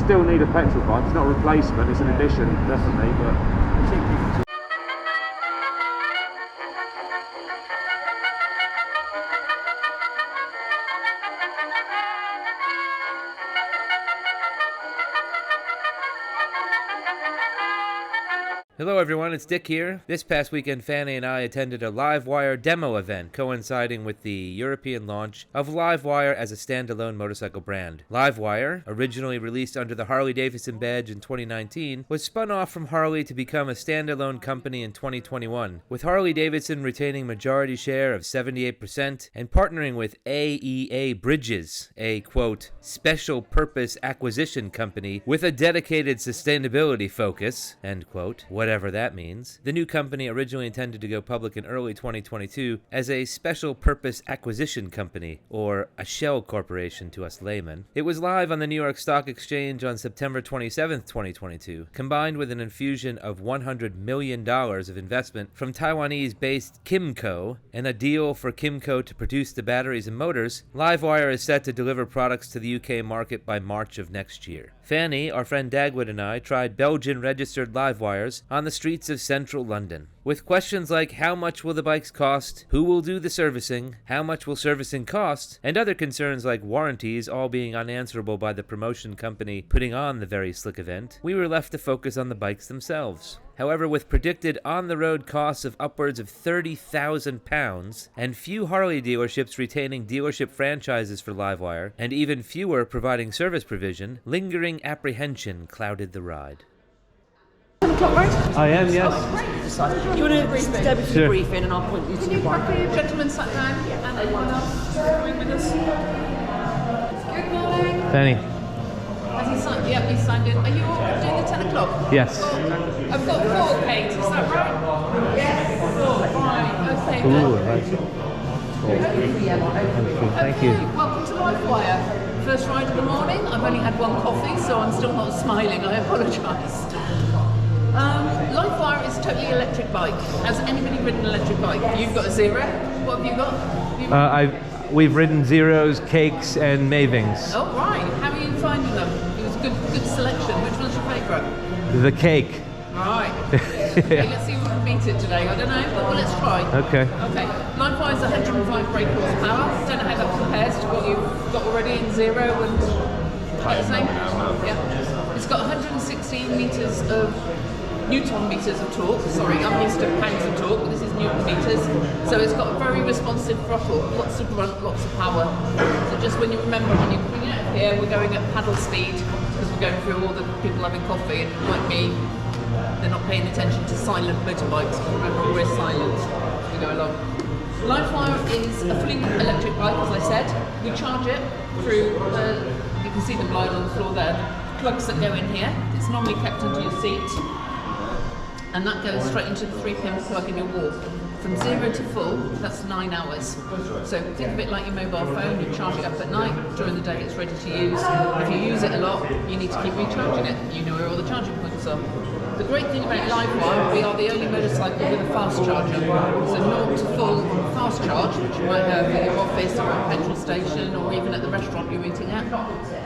still need a petrol bike. It's not a replacement, it's an addition, definitely, but Hello everyone, it's Dick here. This past weekend, Fannie and I attended a LiveWire demo event coinciding with the European launch of LiveWire as a standalone motorcycle brand. LiveWire, originally released under the Harley-Davidson badge in 2019, was spun off from Harley to become a standalone company in 2021, with Harley-Davidson retaining majority share of 78% and partnering with AEA Bridges, a, quote, special purpose acquisition company with a dedicated sustainability focus, end quote, whatever that means. The new company originally intended to go public in early 2022 as a special purpose acquisition company, or a shell corporation to us laymen. It was live on the New York Stock Exchange on September 27, 2022, combined with an infusion of $100 million of investment from Taiwanese-based Kimco and a deal for Kimco to produce the batteries and motors. LiveWire is set to deliver products to the UK market by March of next year. Fanny, our friend Dagwood, and I tried Belgian-registered LiveWires on the streets of central London. With questions like how much will the bikes cost, who will do the servicing, how much will servicing cost, and other concerns like warranties all being unanswerable by the promotion company putting on the very slick event, we were left to focus on the bikes themselves. However, with predicted on-the-road costs of upwards of £30,000 and few Harley dealerships retaining dealership franchises for LiveWire, and even fewer providing service provision, lingering apprehension clouded the ride. I am, yes. Do you want to stay with the briefing and I'll point you to the bike? Gentlemen sat down and anyone else going with us? Good morning. Fanny. Has he signed? Yep, he's signed in. Are you all doing the 10 o'clock? Yes. I've got 4, Kate, is that right? Yes. 4, right, okay. Ooh, then. right. Thank you. Okay, welcome to LiveWire. First ride of the morning. I've only had 1 coffee, so I'm still not smiling. I apologise. LiveWire is a totally electric bike. Has anybody ridden an electric bike? You've got a Zero. What have you got? We've ridden Zeros, Cakes, and Mavings. Oh, right. How are you finding them? It was good selection. Which one's your favourite? The Cake. Right. Okay, let's see if we can beat it today. I don't know, but well, let's try. Okay. Okay. LiveWire is 105 brake horsepower. Don't know how that compares to what you've got already in Zero and quite the same. Yeah. It's got 116 meters of Newton meters of torque. Sorry, I'm used to pounds of torque, but this is Newton meters. So it's got a very responsive throttle, lots of grunt, lots of power. So just when you remember when you're bringing it up here, we're going at paddle speed because we're going through all the people having coffee, and it might be they're not paying attention to silent motorbikes. Remember, we're silent as we go along. LiveWire is a fully electric bike, as I said. We charge it through you can see them lying on the floor there, plugs that go in here. It's normally kept under your seat. And that goes straight into the 3-pin plug in your wall. From 0 to full, that's 9 hours. So think of it like your mobile phone, you charge it up at night, during the day it's ready to use. If you use it a lot, you need to keep recharging it. You know where all the charging points are. The great thing about LiveWire, we are the only motorcycle with a fast charger. So 0 to full fast charge, which you might have at your office or at a petrol station or even at the restaurant you're eating at,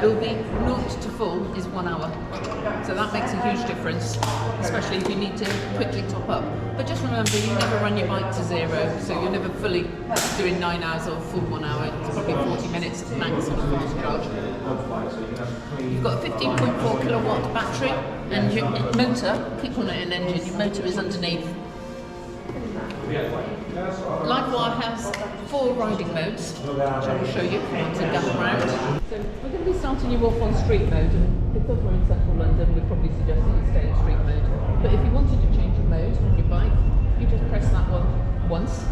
it will be 0 to full is 1 hour. So that makes a huge difference, especially if you need to quickly top up. But just remember, you never run your bike to 0, so you're never fully doing 9 hours or full 1 hour. It's probably 40 minutes max on a fast charge. You've got a 15.4 kilowatt battery, and your motor, click on it, an engine, your motor is underneath. LiveWire has 4 riding modes, which I will show you once I gather round. So we're going to be starting you off on street mode, and because we're in central London, we'd probably suggest that you stay in street mode. But if you wanted to change your mode on your bike, you just press that one once,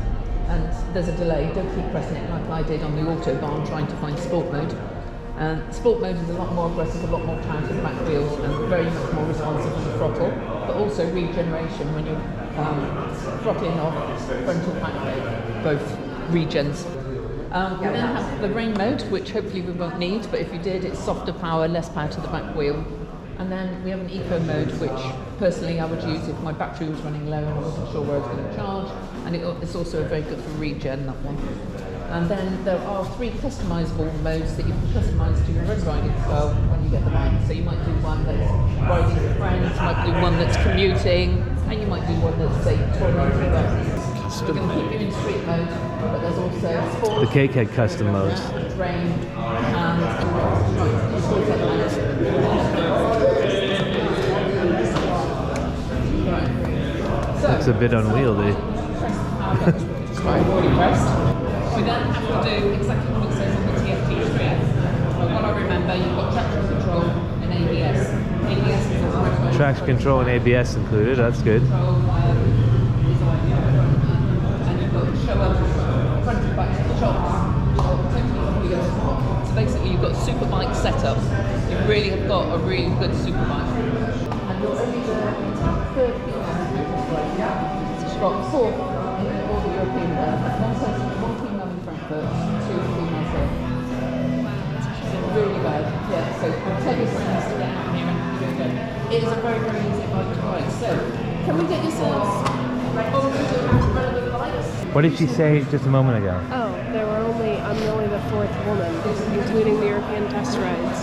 and there's a delay. Don't keep pressing it like I did on the Autobahn trying to find sport mode. Sport mode is a lot more aggressive, a lot more power to the back wheels, and very much more responsive to the throttle, but also regeneration when you're throttling off frontal back brake, both regens. We then have the rain mode, which hopefully we won't need, but if you did, it's softer power, less power to the back wheel. And then we have an eco mode, which personally I would use if my battery was running low and I wasn't sure where I was going to charge, and it's also very good for regen, that one. And then there are 3 customisable modes that you can customise to your own riding style when you get the bike. So you might do one that's riding with friends, you might do one that's commuting, and you might do one that's, say, touring around. So we're going to keep you in street mode, but there's also sports. The cake had custom modes. Rain, and That's a bit unwieldy. I've already pressed. We then have to do exactly what it says on the TFT screen. But what I remember, you've got traction control and ABS. ABS is also Traction control and ABS included, that's good. and you've got show up front and back shots. So basically you've got super bike setup. You really have got a really good super bike. And you're only the third female. You've got four in all the European one female in Frankfurt, two females here. Really bad. Yeah, so I'll tell you something to get out here and do it again. It is a very, very easy bike to ride. So, can we get yourselves over to the relevant bikes? What did she say just a moment ago? Oh, I'm only the fourth woman, including the European test rides.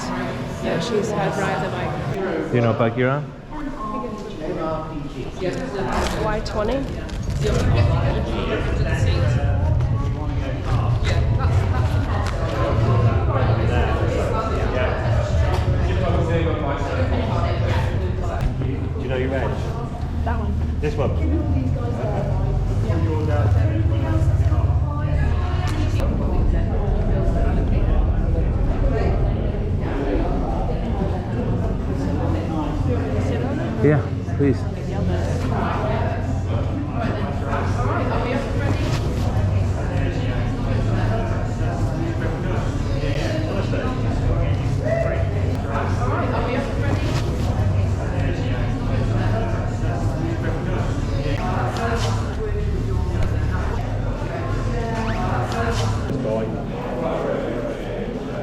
Yeah, she's had ride the bike. Do you know what bike you're on? Y20? Do you know your edge? That one. This one? Yeah, please.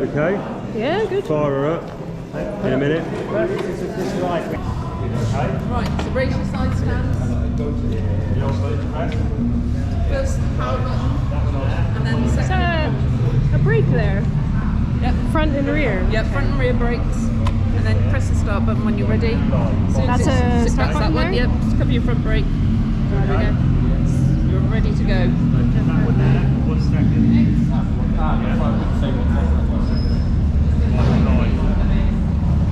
Okay, Yeah, good. fire her up in a minute. Right, so raise your side stands. First power button, and then the Is second. that a brake there? Yep. Front and rear? Yep, front and rear brakes, and then press the start button when you're ready. That's a start That's that button one. there? Yep, just cover your front brake. There we go. You're ready to go. 1 second.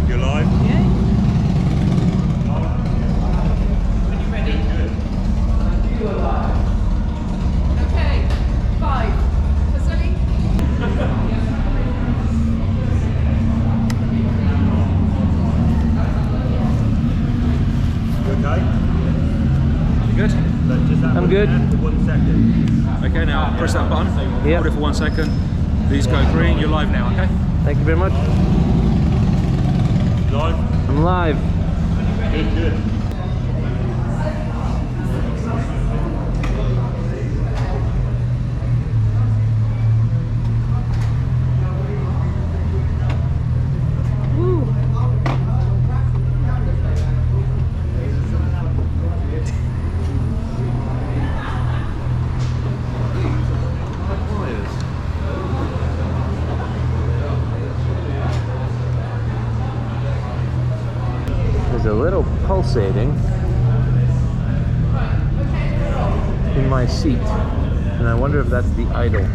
You're live? Yeah. When you're ready. You are live. Okay, 5. Vasily. You okay? You good? So just that I'm one good. there for 1 second. Okay, now press that button. Yeah. Hold it for 1 second. These go green. You're live now, okay? Thank you very much. Live? I'm live. Good, good. Woo. There's a little pulsating in my seat, and I wonder if that's the idle.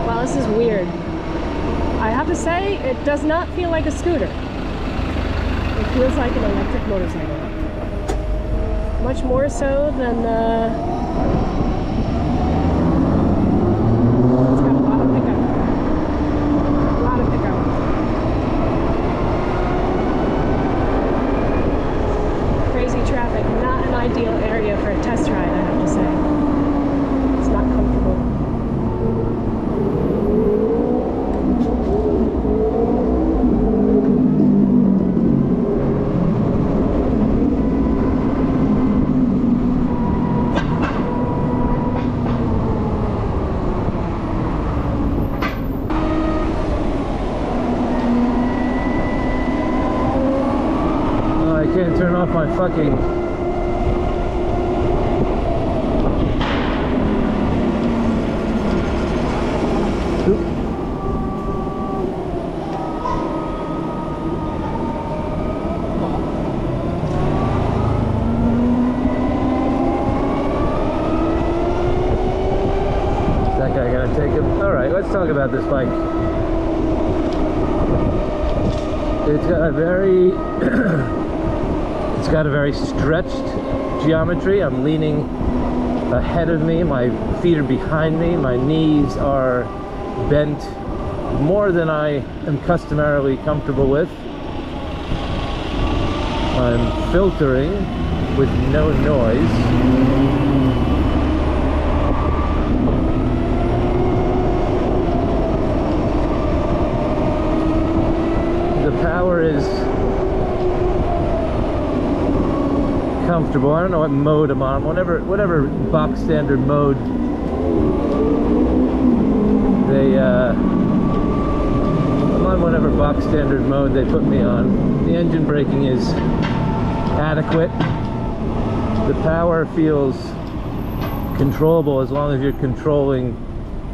Wow, this is weird. I have to say, it does not feel like a scooter. feels like an electric motorcycle. Much more so than it's got a lot of pickup. A lot of pickup. Crazy traffic. Not an ideal area for a test ride, I have to say. It's not comfortable. Can't turn off my fucking... Oop. That guy gonna take him? Alright, let's talk about this bike. It's got a very... It's got a very stretched geometry. I'm leaning ahead of me, my feet are behind me, my knees are bent more than I am customarily comfortable with. I'm filtering with no noise. The power is comfortable. I don't know what mode I'm on. Whatever box standard mode they I'm on whatever box standard mode they put me on. The engine braking is adequate. The power feels controllable as long as you're controlling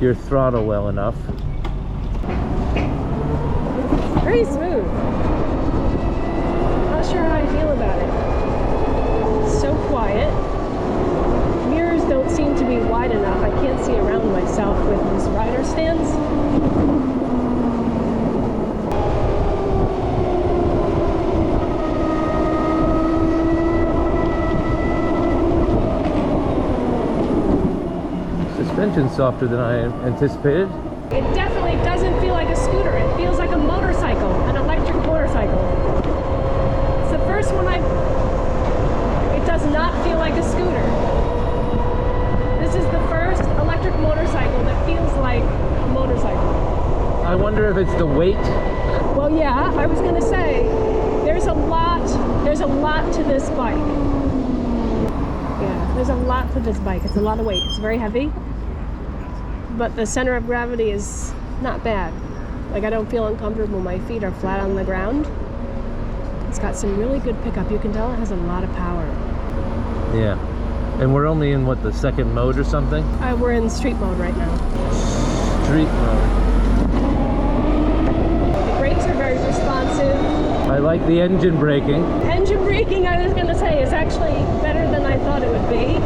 your throttle well enough. Very smooth. Not sure how I feel about it. So quiet. Mirrors don't seem to be wide enough. I can't see around myself with these rider stands. Suspension's softer than I anticipated. It definitely doesn't feel like a scooter. It feels like a motorcycle, an electric motorcycle. It's the first one it does not feel like a scooter. This is the first electric motorcycle that feels like a motorcycle. I wonder if it's the weight. Well, yeah, I was gonna say, there's a lot to this bike. Yeah, there's a lot to this bike. It's a lot of weight. It's very heavy, but the center of gravity is not bad. Like, I don't feel uncomfortable. My feet are flat on the ground. It's got some really good pickup. You can tell it has a lot of power. Yeah. And we're only in, what, the second mode or something? We're in street mode right now. Street mode. The brakes are very responsive. I like the engine braking. Engine braking, I was going to say, is actually better than I thought it would be.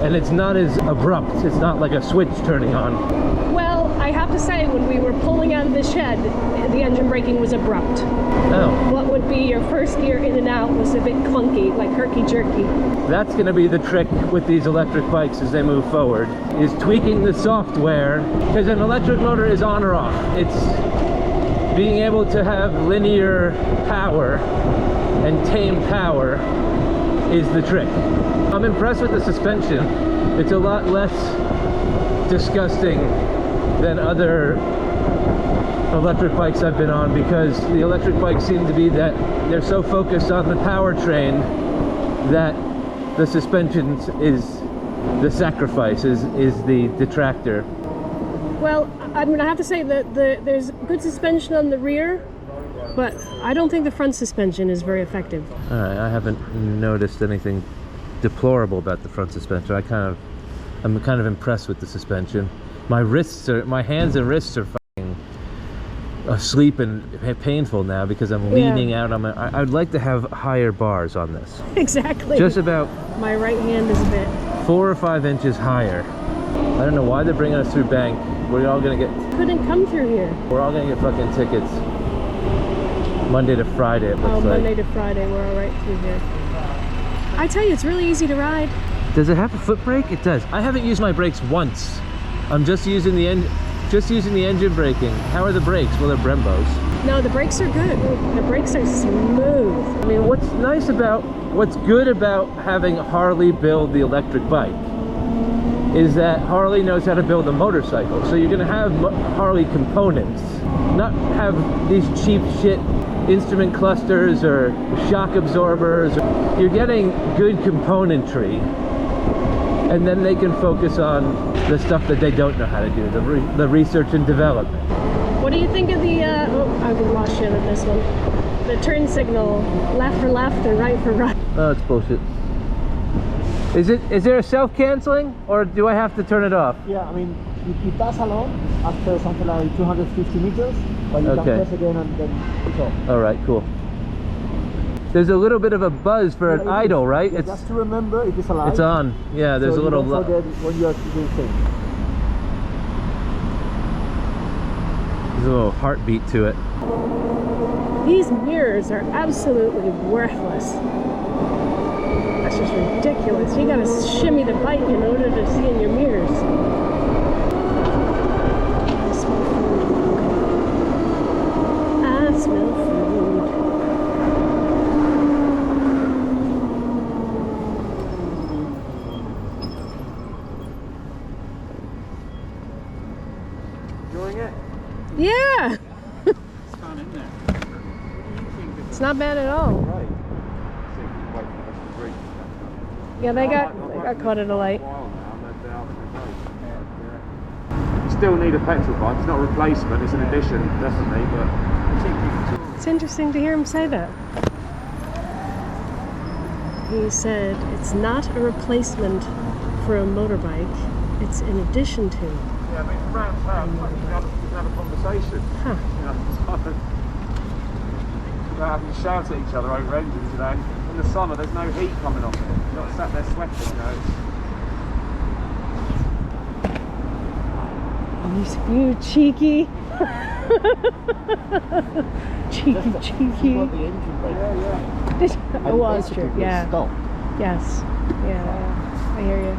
And it's not as abrupt. It's not like a switch turning on. Well, I have to say, when we were pulling out of the shed, the engine braking was abrupt. Oh. What would be your first gear in and out was a bit clunky, like herky-jerky. That's going to be the trick with these electric bikes as they move forward, is tweaking the software, because an electric motor is on or off. It's being able to have linear power and tame power is the trick. I'm impressed with the suspension. It's a lot less disgusting than other electric bikes I've been on, because the electric bikes seem to be that they're so focused on the powertrain that the suspension is the sacrifice, is the detractor. Well, I'm going to have to say that there's good suspension on the rear, but I don't think the front suspension is very effective. All right, I haven't noticed anything deplorable about the front suspension. I'm kind of impressed with the suspension. My hands and wrists are fucking asleep and painful now because I'm leaning out on I'd like to have higher bars on this. Exactly. Just about my right hand is a bit 4 or 5 inches higher. I don't know why they're bringing us through Bank. We're all gonna get couldn't come through here. fucking tickets. Monday to Friday, it looks like. Monday to Friday, we're all right through here. I tell you, it's really easy to ride. Does it have a foot brake? It does. I haven't used my brakes once. I'm just using the engine braking. How are the brakes? Well, they're Brembos. No, the brakes are good. The brakes are smooth. I mean, what's good about having Harley build the electric bike is that Harley knows how to build a motorcycle. So you're gonna have Harley components, not have these cheap shit instrument clusters or shock absorbers. You're getting good componentry, and then they can focus on the stuff that they don't know how to do, the research and development. What do you think of the, I lost you on this one. The turn signal, left for left and right for right. Oh, it's bullshit. Is there a self-canceling, or do I have to turn it off? Yeah, I mean, it does alone after something like 250 meters, but you Okay. can press again and then it's off. All right, cool. There's a little bit of a buzz for an idle, right? Yeah, just to remember, it is alive. It's on. Yeah, there's so a little. You don't forget when you are doing things. There's a little heartbeat to it. These mirrors are absolutely worthless. That's just ridiculous. You gotta shimmy the bike in order to see in your mirrors. I smell food. Enjoying it? Yeah! It's fun, isn't it? It's not bad at all. Right. Yeah, they got caught at a light. You still need a petrol bike. It's not a replacement, it's an addition, definitely, but It's interesting to hear him say that. He said it's not a replacement for a motorbike, it's in addition to. yeah, I mean, round we can have a conversation. Huh. You know, without having to shout at each other over engines, you know. In the summer, there's no heat coming off it. You're not sat there sweating, you know. You cheeky. cheeky. What the engine brake. Yeah. Oh, well, it's true. Yeah. Stop. Yes. Yeah. I hear you.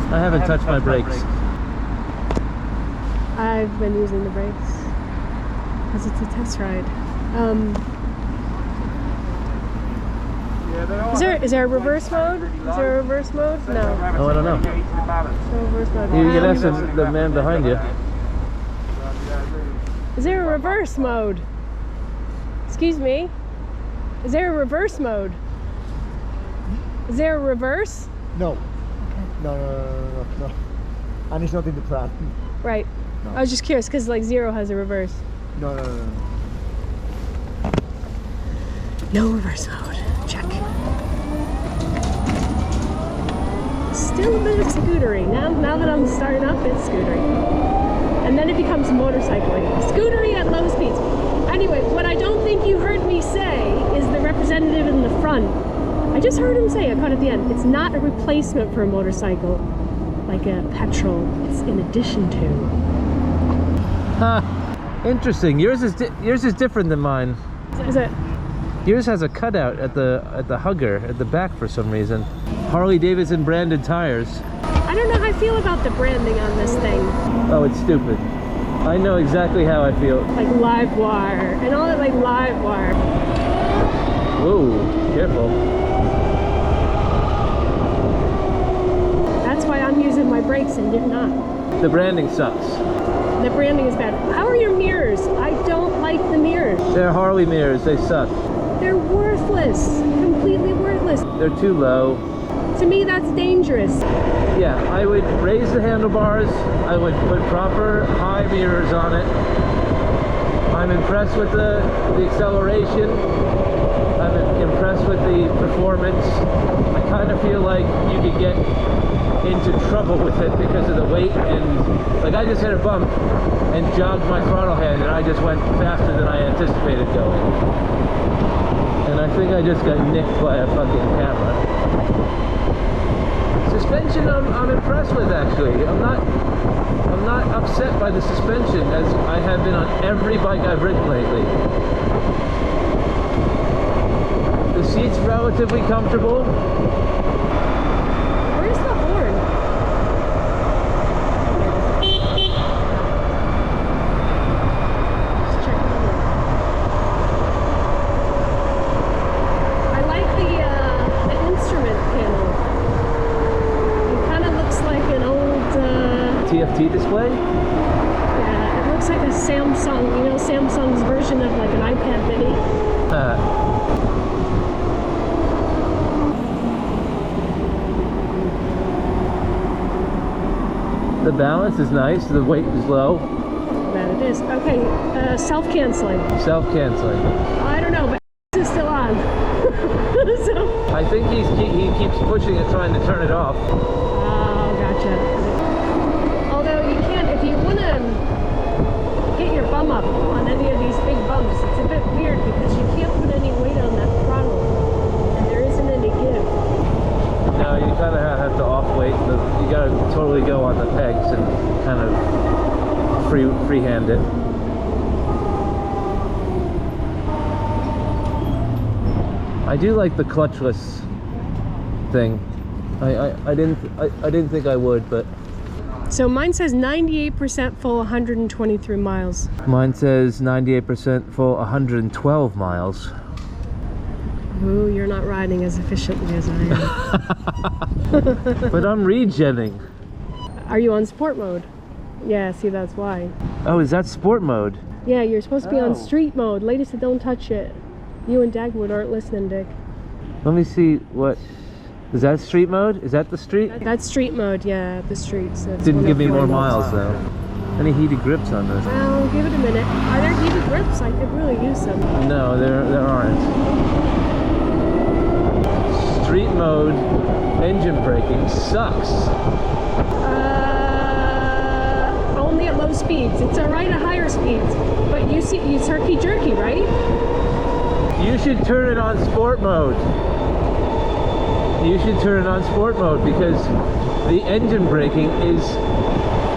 I haven't touched my brakes. I've been using the brakes because it's a test ride. Yeah, they are. Is there a reverse mode? Is there a reverse mode? No. Oh, I don't know. No reverse mode. You can ask the man behind you. Is there a reverse mode? Excuse me? Is there a reverse mode? Is there a reverse? No. No. And it's not in the plan. Right. No. I was just curious because like Zero has a reverse. No. No reverse mode. Check. Still a bit of scootery. Now that I'm starting up, it's scootery. And then it becomes motorcycling. Scootery at low speeds. Anyway, what I don't think you heard me say is the representative in the front. I just heard him say, I caught at the end, it's not a replacement for a motorcycle like a petrol. It's in addition to. Huh. Interesting. Yours is different than mine. Is it? Yours has a cutout at the hugger at the back for some reason. Harley Davidson branded tires. I don't know how I feel about the branding on this thing. Oh, it's stupid. I know exactly how I feel. Like LiveWire and all that, like LiveWire. Whoa, careful. That's why I'm using my brakes and you're not. The branding sucks. The branding is bad. How are your mirrors? I don't like the mirrors. They're Harley mirrors. They suck. They're worthless. Completely completely worthless. They're too low. To me, that's dangerous. Yeah, I would raise the handlebars. I would put proper high mirrors on it. I'm impressed with the acceleration. I'm impressed with the performance. I kind of feel like you could get into trouble with it because of the weight, and like I just hit a bump and jogged my throttle hand, and I just went faster than I anticipated going. And I think I just got nicked by a fucking camera. Suspension I'm impressed with, actually. I'm not upset by the suspension as I have been on every bike I've ridden lately. The seat's relatively comfortable. Where's the horn? Let's check it out. I like the instrument panel. It kind of looks like an old TFT display? yeah, it looks like a Samsung, you know, Samsung's version of like an iPad mini. The balance is nice, the weight is low. That it is. Okay, self-canceling. Self-canceling. I don't know, but it's still on. So. I think he keeps pushing it, trying to turn it off. Oh, gotcha. Although you can't, if you want to get your bum up on any of these big bumps, it's a bit weird because you can't put any weight on that throttle, and there isn't any give. No, you kind of have to off-weight. You got to totally go on the pegs and kind of freehand it. I do like the clutchless thing. I didn't think I would, but So mine says 98% full, 123 miles. mine says 98% full, 112 miles. Ooh, you're not riding as efficiently as I am. But I'm regenning. Are you on sport mode? Yeah, see, that's why. Oh, is that sport mode? Yeah, you're supposed to be Oh. on street mode. Ladies that don't touch it. You and Dagwood aren't listening, Dick. Let me see what. Is that street mode? Is that the street? That's street mode, yeah, the streets. That's Didn't give me 104 more miles. miles though. Any heated grips on this? Well, give it a minute. Are there heated grips? I could really use some. No, there aren't. Street mode engine braking sucks. Only at low speeds. It's alright at higher speeds. But you see, it's herky jerky, right? You should turn it on sport mode. You should turn it on sport mode because the engine braking is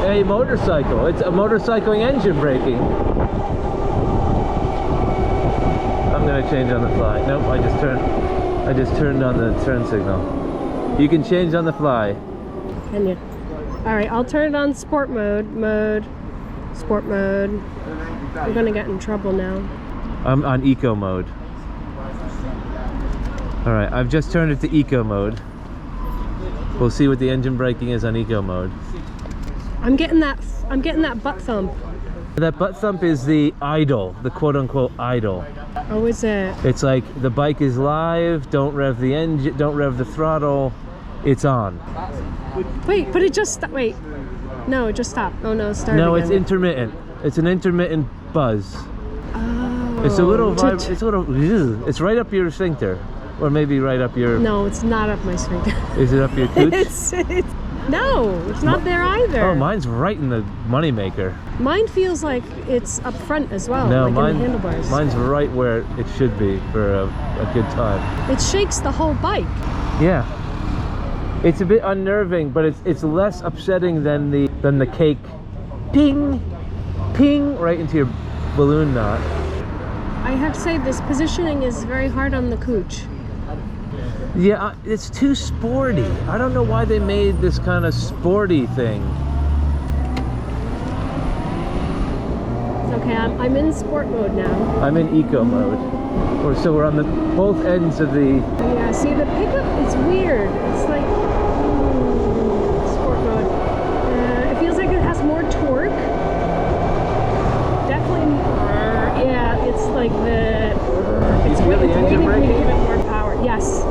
a motorcycle. It's a motorcycling engine braking. I'm gonna change on the fly. Nope, I just turned on the turn signal. You can change on the fly. Can you? Alright, I'll turn it on sport mode. Sport mode. I'm gonna get in trouble now. I'm on eco mode. Alright, I've just turned it to eco mode. We'll see what the engine braking is on eco mode. I'm getting that butt thump. That butt thump is the idle, the quote-unquote idle. Oh, is it? It's like the bike is live, don't rev the engine, don't rev the throttle, it's on. Wait, but it just wait. No, it just stopped. Oh no, it started No, again. it's intermittent. It's an intermittent buzz. Oh. It's a little it's a little it's right up your sphincter. Or maybe right up your... No, it's not up my sphincter. Is it up your cooch? No, it's not there either. Oh, mine's right in the moneymaker. Mine feels like it's up front as well, No, like in the handlebars. mine's right where it should be for a good time. It shakes the whole bike. Yeah. It's a bit unnerving, but it's less upsetting than the cake ping, ping right into your balloon knot. I have to say this positioning is very hard on the cooch. Yeah, it's too sporty. I don't know why they made this kind of sporty thing. Okay, I'm in sport mode now. I'm in eco mode. So we're on the both ends of the... Yeah, see the pickup, it's weird. It's like sport mode. It feels like it has more torque. Definitely, yeah, it's like the... You feel the engine waiting for me to braking? give it more power. Yes.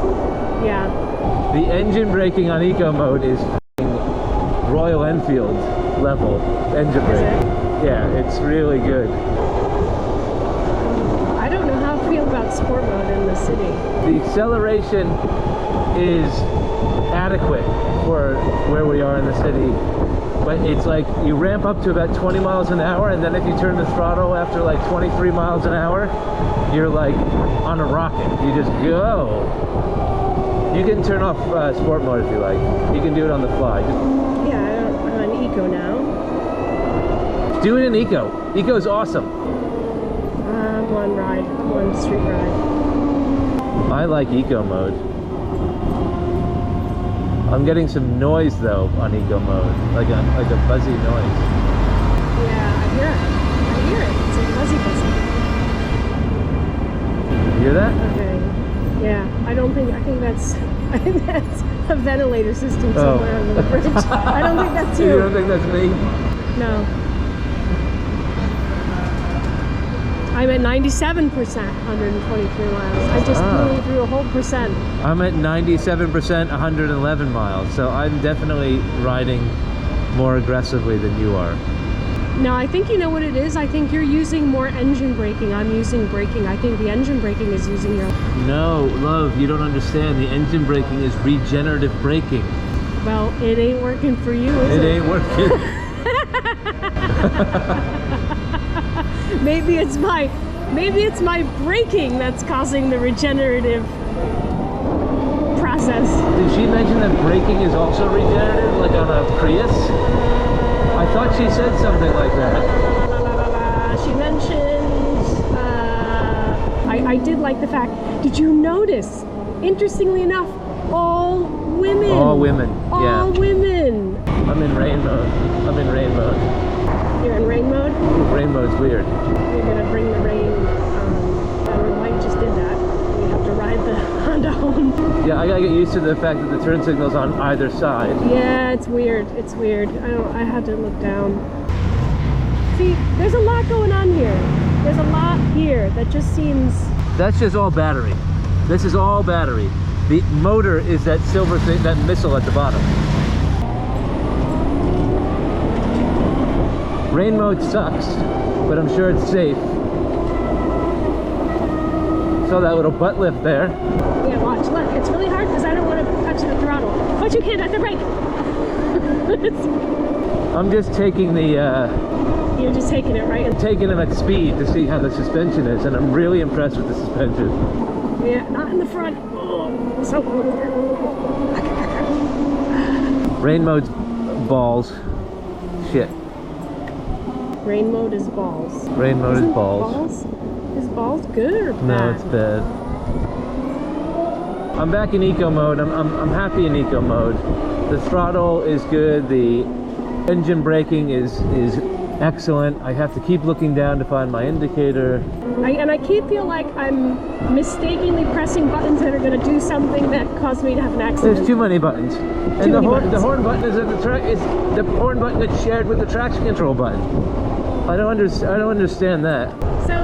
braking on eco mode is Royal Enfield level engine braking. Yeah, it's really good. I don't know how I feel about sport mode in the city. The acceleration is adequate for where we are in the city, but it's like you ramp up to about 20 miles an hour, and then if you turn the throttle after like 23 miles an hour, you're like on a rocket. You just go. You can turn off sport mode if you like. You can do it on the fly. Yeah, I'm on eco now. Do it in eco. Eco's awesome. One street ride. I like eco mode. I'm getting some noise though on eco mode, like a fuzzy noise. Yeah, I hear it. It's a fuzzy. You hear that? Okay. Yeah, I think that's a ventilator system somewhere on the bridge. I don't think that's you. You don't think that's me? No. I'm at 97%, 123 miles. I just blew through a whole percent. I'm at 97%, 111 miles. So I'm definitely riding more aggressively than you are. No, I think you know what it is. I think you're using more engine braking. I'm using braking. I think the engine braking is using your... No, love, you don't understand. The engine braking is regenerative braking. Well, it ain't working for you, is it? It ain't working. Maybe it's my braking that's causing the regenerative process. Did she mention that braking is also regenerative, like on a Prius? I thought she said something like that. She mentioned, I did like the fact, did you notice, interestingly enough, all women. All women, yeah. All women. I'm in rain mode. You're in rain mode? Rain mode's weird. You're gonna bring the rain, I don't know why you just did that. You have to ride the Honda home. Yeah, I gotta get used to the fact that the turn signal's on either side. Yeah, it's weird. I had to look down. See, there's a lot going on here. There's a lot here that just seems... That's just all battery. This is all battery. The motor is that silver thing, that missile at the bottom. Rain mode sucks, but I'm sure it's safe. Saw that little butt lift there. Yeah, watch. Look, it's really hard because I don't want to touch the throttle. But you can't at the brake. I'm just taking the... You're just taking it right. taking them at speed to see how the suspension is, and I'm really impressed with the suspension. Yeah, not in the front. Oh, so Rain mode's balls. Shit. Rain mode is balls. Rain mode is balls. Is balls good or bad? No, it's bad. I'm back in eco mode. I'm happy in eco mode. The throttle is good. The engine braking is excellent. I have to keep looking down to find my indicator. I keep feel like I'm mistakenly pressing buttons that are going to do something that caused me to have an accident. There's too many buttons. And the horn button is at the track. Is the horn button that's shared with the traction control button. I don't understand that. So,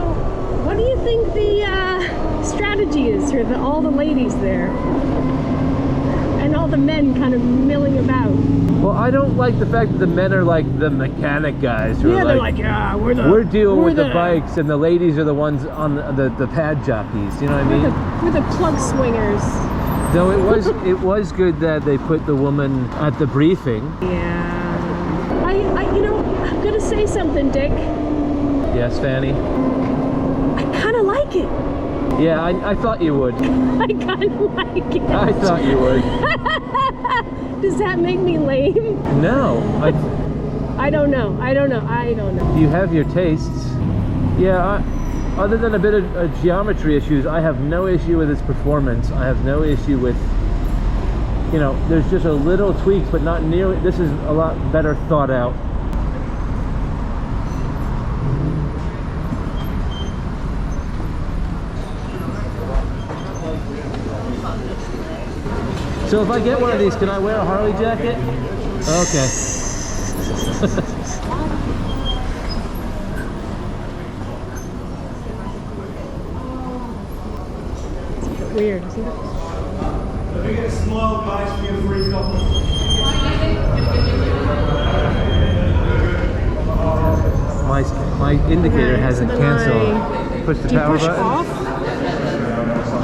what do you think the strategy is for all the ladies there? And all the men kind of milling about. Well, I don't like the fact that the men are like the mechanic guys who are they're like, yeah, we're dealing with the bikes, and the ladies are the ones on the pad jockeys. You know what I mean? We're the plug swingers. Though it was good that they put the woman at the briefing. Yeah. I'm gonna say something, Dick. Yes, Fanny. I kind of like it. Yeah, I thought you would. I kind of like it. I thought you would. Does that make me lame? No. I don't know. You have your tastes. Yeah, other than a bit of geometry issues, I have no issue with its performance. I have no issue with, there's just a little tweaks, but not nearly. This is a lot better thought out. So if I get one of these, can I wear a Harley jacket? Okay. It's a bit weird, isn't it? Let me get a smile, guys, for your free coffee. My indicator hasn't then canceled. Push the Do you power push button. off?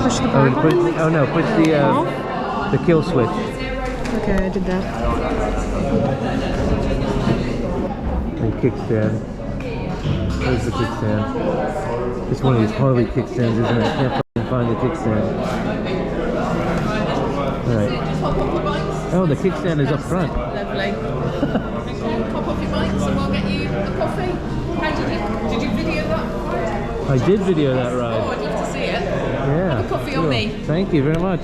Push the Oh, power button? push the kill switch. Okay, I did that. And kickstand. Where's the kickstand? It's one of these Harley kickstands, isn't it? I can't fucking find the kickstand. Alright. Oh, the kickstand is up front. Lovely. Pop off your bikes and we'll get you a coffee. How did you video that? I did video that Oh, ride. I'd love to see it. Yeah. Have a coffee on me. Thank you very much.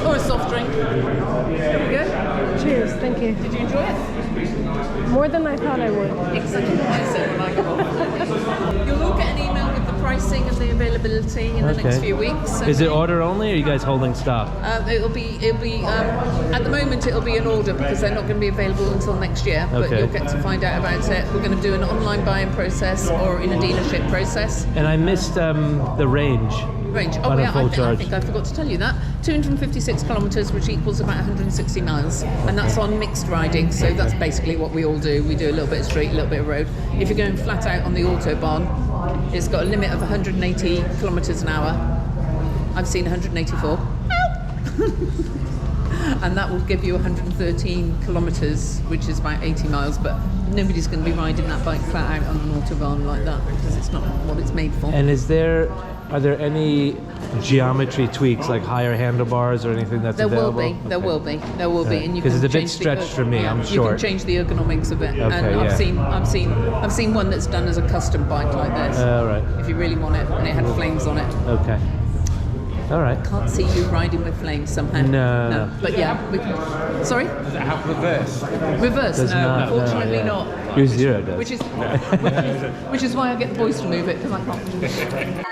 Or a soft drink. There we go. Cheers, thank you. Did you enjoy it? More than I thought I would. Exactly what I said when I got off. You'll all get an email with the pricing and the availability in the next few weeks. Is it order only, or are you guys holding stock? It'll be at the moment it'll be an order because they're not going to be available until next year, but Okay. you'll get to find out about it. We're going to do an online buying process or in a dealership process. And I missed the range. Range. Oh On a yeah, full I charge. think I forgot to tell you that. 256 kilometres, which equals about 160 miles, and that's on mixed riding. So that's basically what we all do. We do a little bit of street, a little bit of road. If you're going flat out on the autobahn, it's got a limit of 180 kilometres an hour. I've seen 184. And that will give you 113 kilometres, which is about 80 miles, but nobody's going to be riding that bike flat out on an autobahn like that because it's not what it's made for. And are there any geometry tweaks, like higher handlebars or anything that's available? There will be, and you Because can it's a bit change the stretched for me. I'm You short. can change the ergonomics of it, Okay, and yeah. I've seen one that's done as a custom bike like this. Right. If you really want it, and it had flames on it. Okay. All right. Can't see you riding with flames somehow. No. But yeah, we can. Sorry. Does it have reverse? Reverse? Does No, not, unfortunately yeah. not. Your Zero does. Which is why I get the boys to move it because I can't.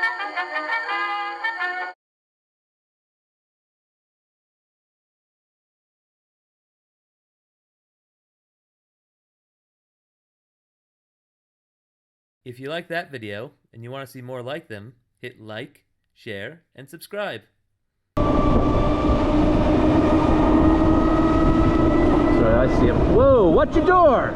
If you like that video and you want to see more like them, hit like, share, and subscribe. Sorry, I see him. Whoa, watch your door!